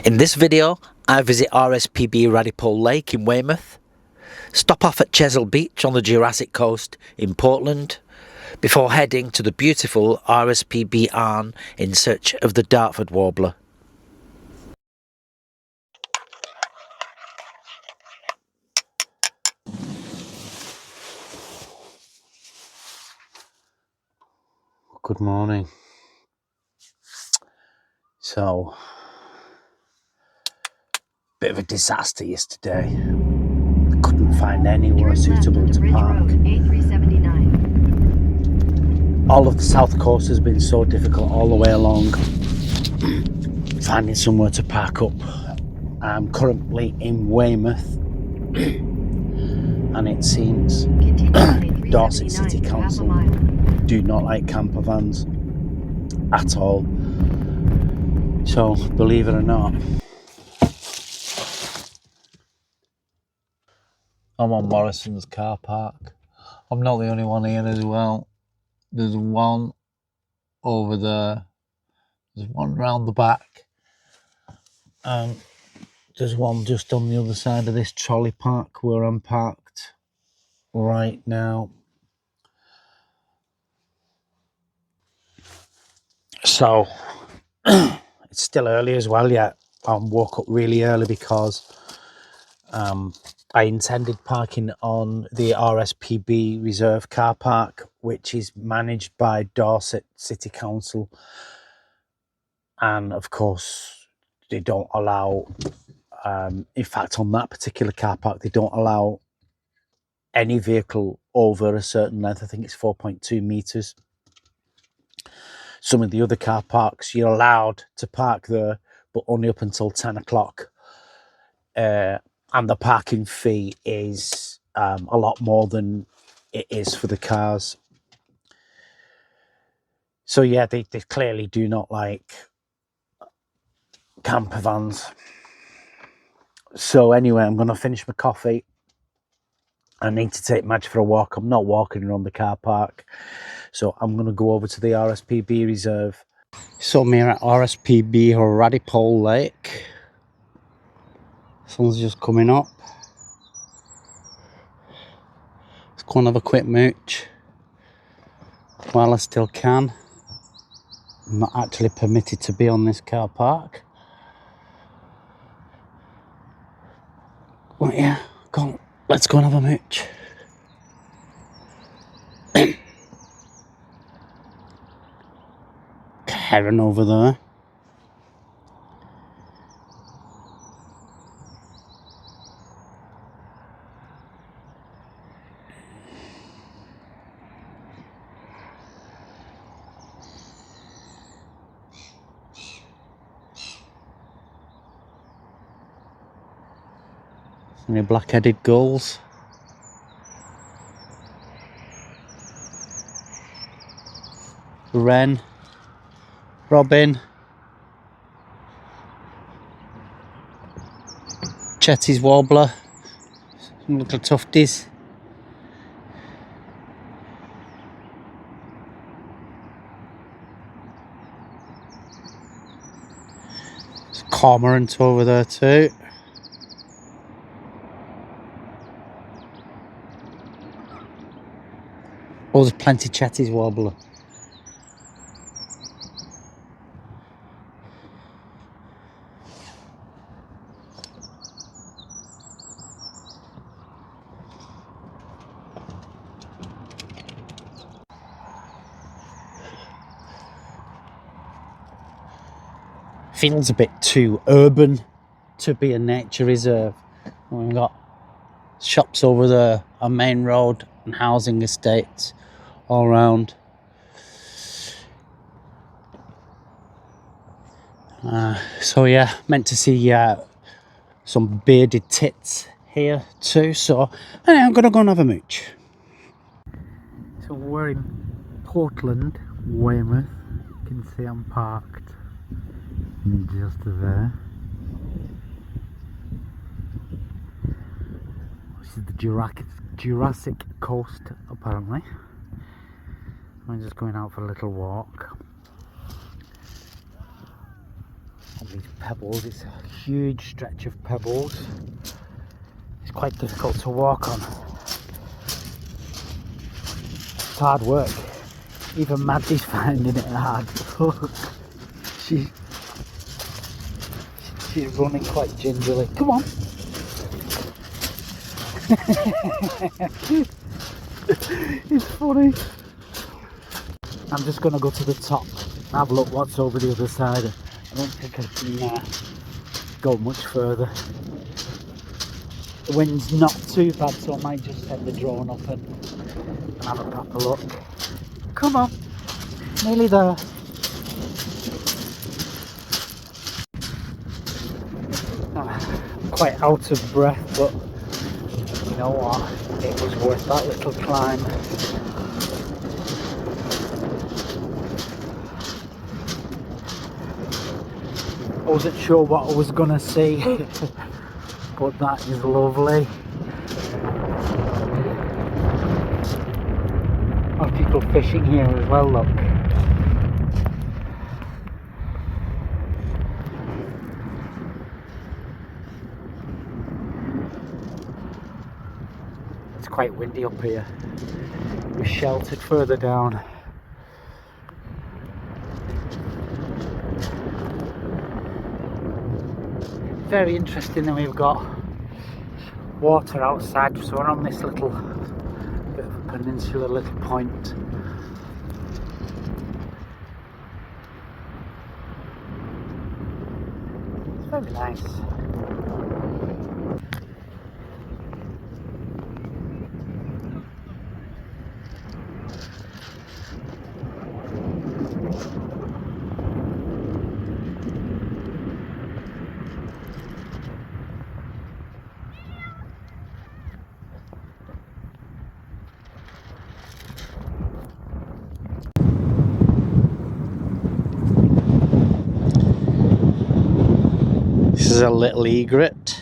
In this video, I visit RSPB Radipole Lake in Weymouth, stop off at Chesil Beach on the Jurassic coast in Portland, before heading to the beautiful RSPB Arne in search of the Dartford warbler. Good morning. So, bit of a disaster yesterday. Couldn't find anywhere suitable to park. All of the south coast has been so difficult all the way along. Finding somewhere to park up. I'm currently in Weymouth, and it seems Dorset City Council do not like camper vans at all. So, believe it or not, I'm on Morrison's car park. I'm not the only one here as well. There's one over there. There's one round the back. And there's one just on the other side of this trolley park where I'm parked right now. So, it's still early as well yet. I woke up really early because I intended parking on the RSPB Reserve car park, which is managed by Dorset City Council. And of course, they don't allow, in fact, on that particular car park, they don't allow any vehicle over a certain length. I think it's 4.2 metres. Some of the other car parks, you're allowed to park there, but only up until 10 o'clock. And the parking fee is a lot more than it is for the cars. So yeah, they clearly do not like camper vans. So anyway, I'm going to finish my coffee. I need to take Madge for a walk. I'm not walking around the car park. So I'm going to go over to the RSPB Reserve. So I'm here at RSPB Radipole Lake. Sun's just coming up. Let's go and have a quick mooch while I still can. I'm not actually permitted to be on this car park. Well, yeah, go on, let's go and have a mooch. Heron over there. Any black-headed gulls? Wren, robin, Chesil warbler, some little tufties. There's cormorant over there too. Oh, there's plenty Chesil warbler. Feels a bit too urban to be a nature reserve. We've got shops over there, a main road and housing estates all around. So yeah, meant to see some bearded tits here too. So anyway, I'm gonna go and have a mooch. So we're in Portland, Weymouth. You can see I'm parked just there. This is the Jurassic coast, apparently. I'm just going out for a little walk. All these pebbles. It's a huge stretch of pebbles. It's quite difficult to walk on. It's hard work. Even Maddie's finding it hard. she's running quite gingerly. Come on. It's funny. I'm just going to go to the top and have a look what's over the other side. I don't think I can go much further. The wind's not too bad, so I might just set the drone up and have a proper look. Come on, nearly there. I'm quite out of breath, but you know what? It was worth that little climb. I wasn't sure what I was gonna see, but that is lovely. A lot of people fishing here as well, look. It's quite windy up here. We're sheltered further down. Very interesting that we've got water outside, so we're on this little bit of a peninsula, little point. It's very nice. This is a little egret.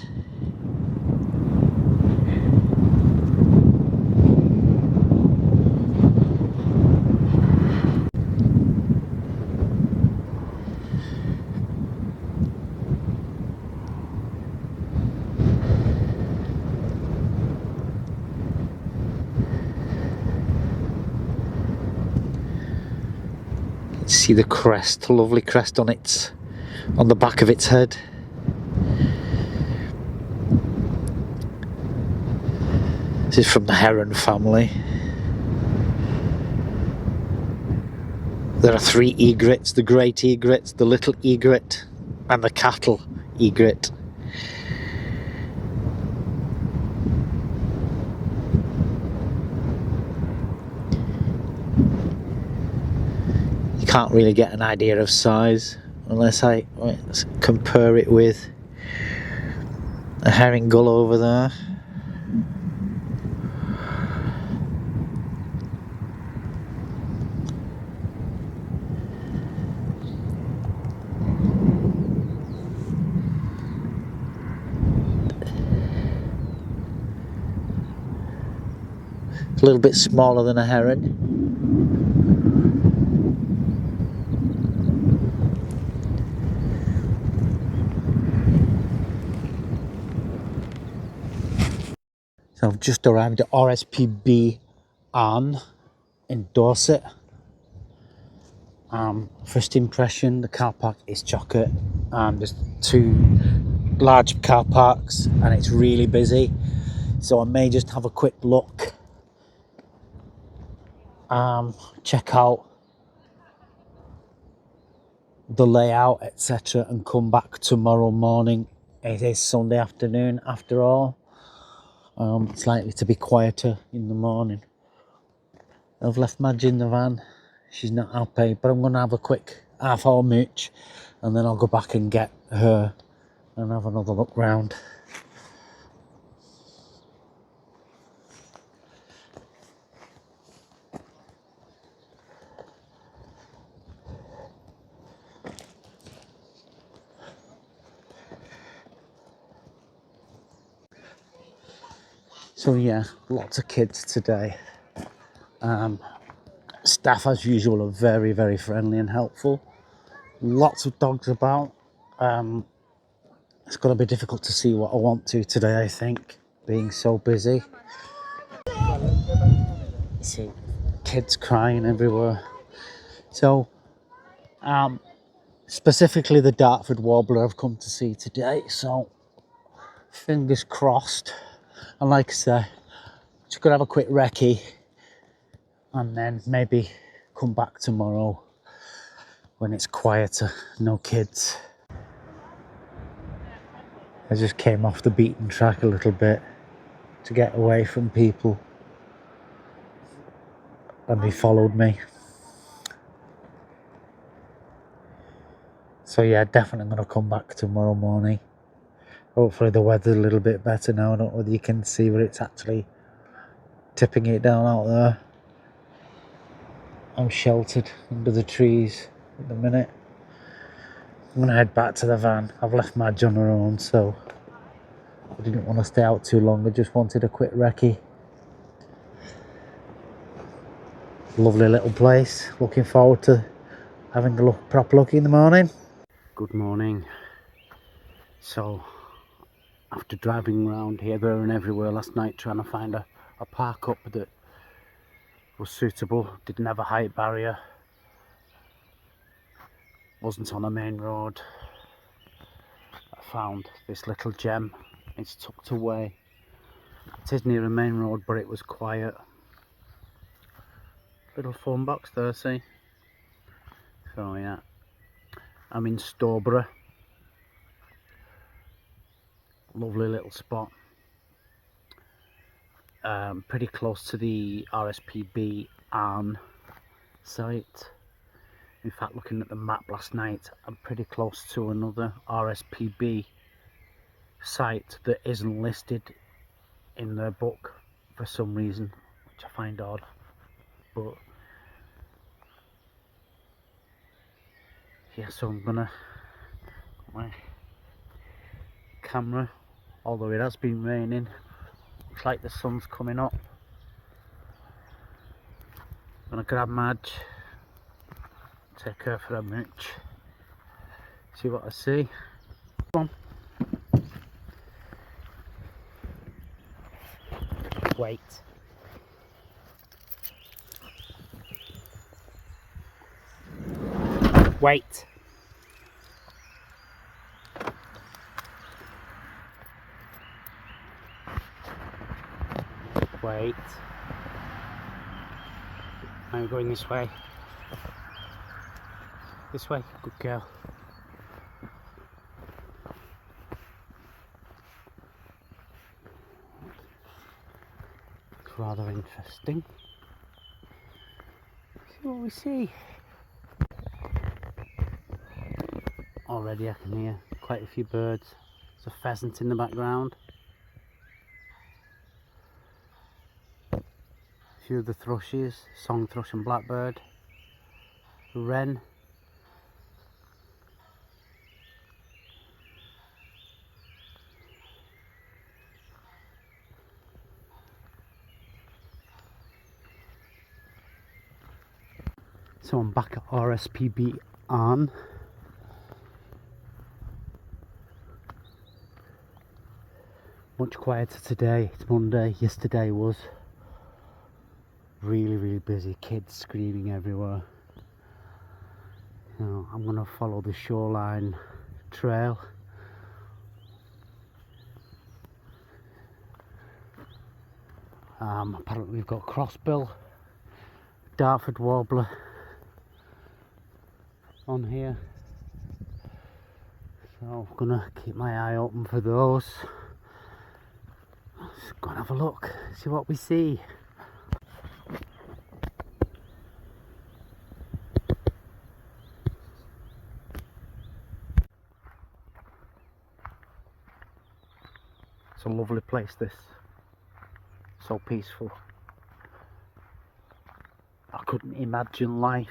See the crest, lovely crest on the back of its head. This is from the heron family. There are 3 egrets: the great egret, the little egret, and the cattle egret. You can't really get an idea of size unless I compare it with a herring gull over there. A little bit smaller than a heron. So I've just arrived at RSPB Arne in Dorset. First impression, the car park is chocker. There's 2 large car parks and it's really busy. So I may just have a quick look. Check out the layout, etc., and come back tomorrow morning. It is Sunday afternoon after all. It's likely to be quieter in the morning. I've left Madge in the van. She's not happy, but I'm going to have a quick half-hour mooch and then I'll go back and get her and have another look round. So yeah, lots of kids today. Staff as usual are very, very friendly and helpful. Lots of dogs about. It's going to be difficult to see what I want to today, I think, being so busy. You see kids crying everywhere. So, specifically the Dartford warbler I've come to see today, so fingers crossed. And like I say, just gonna have a quick recce and then maybe come back tomorrow when it's quieter, no kids. I just came off the beaten track a little bit to get away from people, and they followed me. So yeah, definitely gonna come back tomorrow morning. Hopefully the weather's a little bit better now. I don't know whether you can see where it's actually tipping it down out there. I'm sheltered under the trees at the minute. I'm gonna head back to the van. I've left Madge on her own, so I didn't want to stay out too long. I just wanted a quick recce. Lovely little place. Looking forward to having a proper look in the morning. Good morning. So, after driving around here, there and everywhere last night trying to find a park up that was suitable, didn't have a height barrier, wasn't on a main road, I found this little gem. It's tucked away. It is near a main road, but it was quiet. Little phone box there, see? So yeah, I'm in Stowborough. Lovely little spot. Pretty close to the RSPB Arne site. In fact, looking at the map last night, I'm pretty close to another RSPB site that isn't listed in their book for some reason, which I find odd. But yeah, so I'm gonna put my camera, although it has been raining, looks like the sun's coming up. I'm gonna grab Madge, take her for a mooch, see what I see. Come on. Wait. Wait. Wait. I'm going this way. This way, good girl. It's rather interesting. See what we see. Already I can hear quite a few birds. There's a pheasant in the background. A few of the thrushes, song thrush and blackbird. A wren. So I'm back at RSPB Arne. Much quieter today. It's Monday. Yesterday was really busy. Kids screaming everywhere. So I'm going to follow the shoreline trail. Apparently we've got crossbill, Dartford warbler on here, so I'm gonna keep my eye open for those. Let's go and have a look, see what we see. It's a lovely place, this. So peaceful. I couldn't imagine life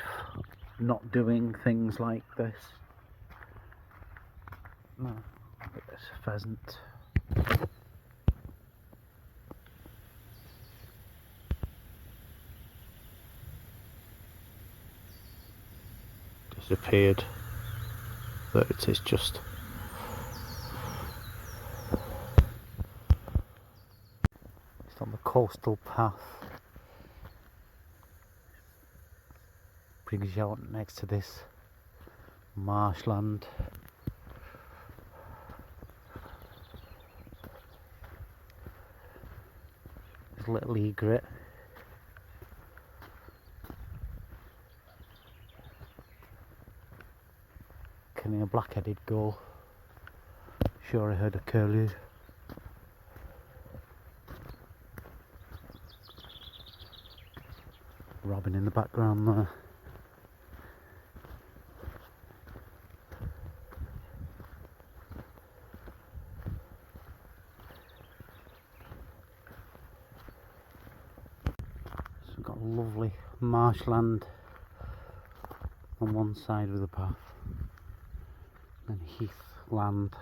not doing things like this. No, there's a pheasant. Disappeared. But it is just coastal path. Brings you out next to this marshland. There's a little egret. Killing a black-headed gull. Sure I heard a curlew. Robin in the background there. So we've got lovely marshland on one side of the path and heathland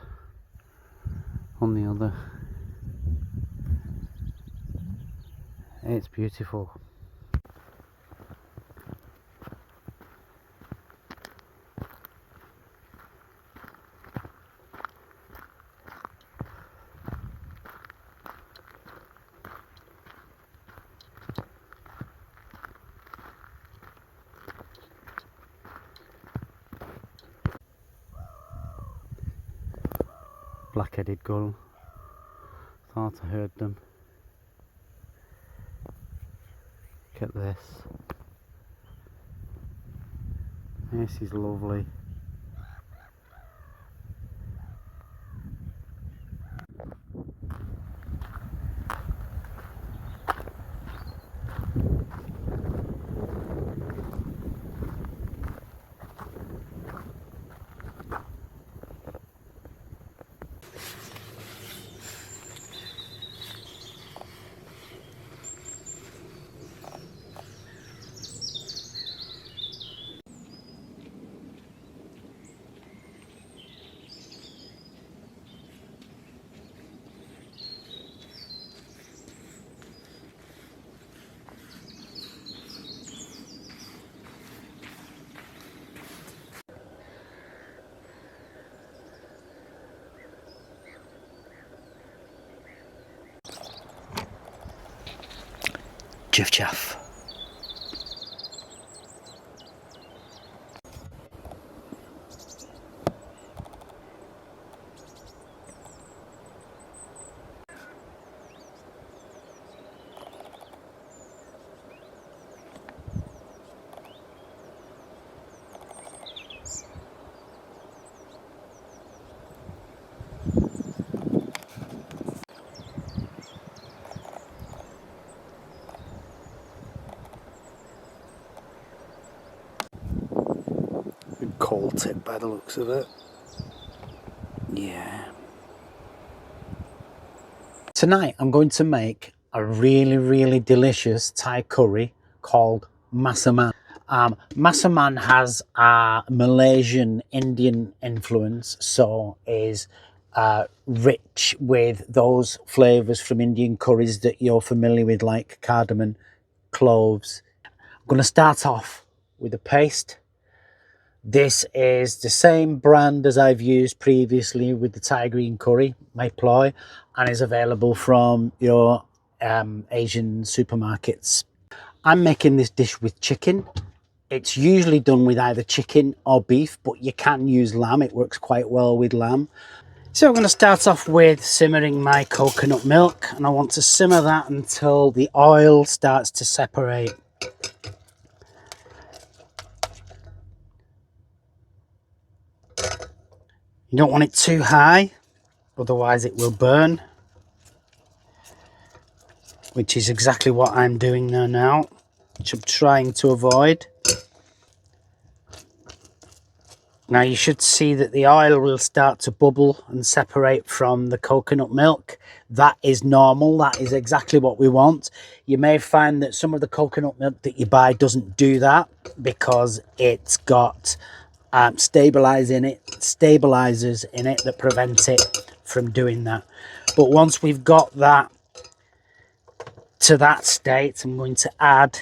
on the other. It's beautiful. Black-headed gull. Thought I heard them. Look at this. This is lovely. Jiff chaff. Coal tip by the looks of it. Yeah. Tonight I'm going to make a really delicious Thai curry called Massaman. Massaman has a Malaysian Indian influence, so is rich with those flavours from Indian curries that you're familiar with, like cardamom, cloves. I'm going to start off with a paste. This is the same brand as I've used previously with the Thai green curry, my ploy, and is available from your Asian supermarkets. I'm making this dish with chicken. It's usually done with either chicken or beef, but you can use lamb. It works quite well with lamb. So I'm going to start off with simmering my coconut milk, and I want to simmer that until the oil starts to separate. You don't want it too high, otherwise it will burn, which is exactly what I'm doing there now, which I'm trying to avoid. Now you should see that the oil will start to bubble and separate from the coconut milk. That is normal, that is exactly what we want. You may find that some of the coconut milk that you buy doesn't do that because it's got stabilizers in it that prevent it from doing that. But once we've got that to that state, I'm going to add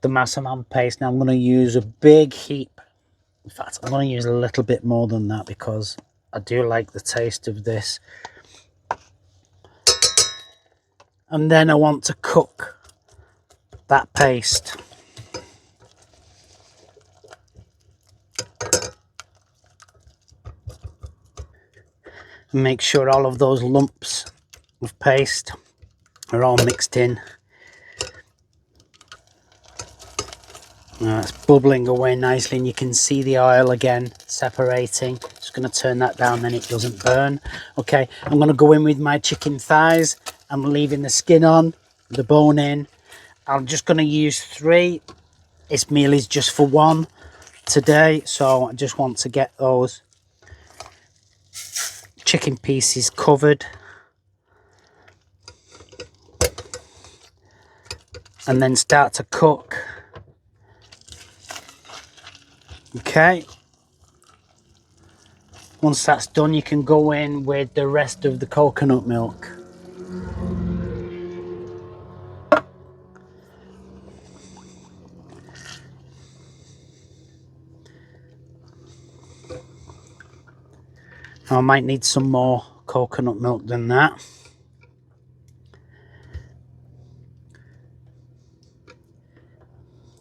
the Massaman paste. Now I'm going to use a big heap. In fact, I'm going to use a little bit more than that because I do like the taste of this. And then I want to cook that paste. And make sure all of those lumps of paste are all mixed in. Now it's bubbling away nicely, and you can see the oil again separating. Just going to turn that down, then it doesn't burn. Okay, I'm going to go in with my chicken thighs. I'm leaving the skin on, the bone in. I'm just going to use 3. This meal is just for 1 today, so I just want to get those chicken pieces covered. And then start to cook. Okay, once that's done, you can go in with the rest of the coconut milk. I might need some more coconut milk than that.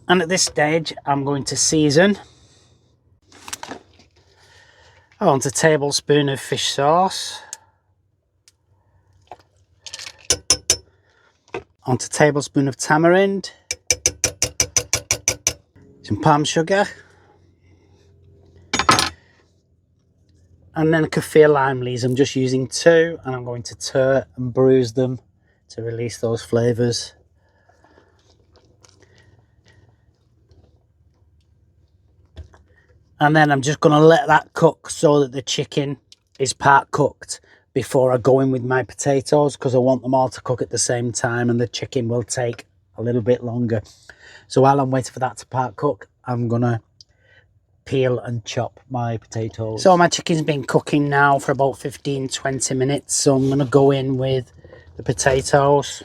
And at this stage, I'm going to season. I want a tablespoon of fish sauce. I want a tablespoon of tamarind. Some palm sugar. And then kaffir lime leaves. I'm just using 2, and I'm going to tare and bruise them to release those flavours. And then I'm just going to let that cook so that the chicken is part cooked before I go in with my potatoes, because I want them all to cook at the same time, and the chicken will take a little bit longer. So while I'm waiting for that to part cook, I'm going to peel and chop my potatoes. So my chicken's been cooking now for about 15-20 minutes. So I'm going to go in with the potatoes.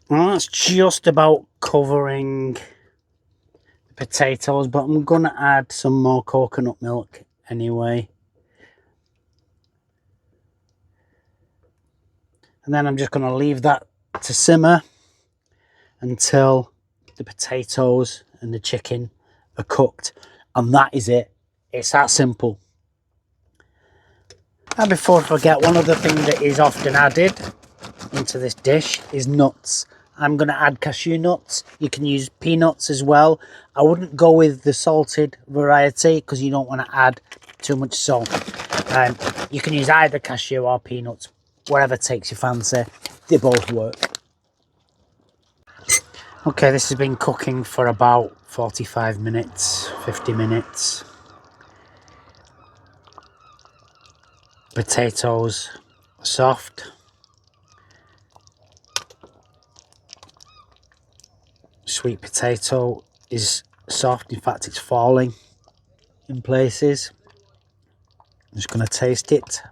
Well, that's just about covering the potatoes, but I'm going to add some more coconut milk anyway. And then I'm just going to leave that to simmer until the potatoes and the chicken are cooked. And that is it. It's that simple. And before I forget, one other thing that is often added into this dish is nuts. I'm going to add cashew nuts. You can use peanuts as well. I wouldn't go with the salted variety because you don't want to add too much salt. You can use either cashew or peanuts, whatever takes your fancy. They both work. Okay, this has been cooking for about 45 minutes, 50 minutes. Potatoes are soft. Sweet potato is soft, in fact it's falling in places. I'm just going to taste it.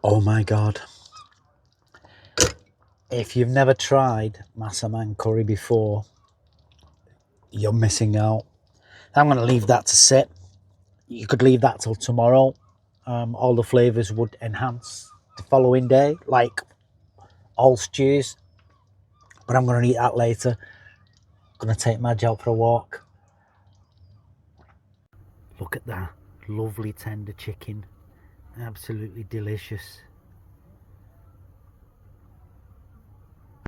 Oh my god. If you've never tried Massaman Curry before, you're missing out. I'm going to leave that to sit. You could leave that till tomorrow. All the flavours would enhance the following day, like all stews. But I'm going to eat that later. I'm going to take Madge out for a walk. Look at that lovely tender chicken. Absolutely delicious.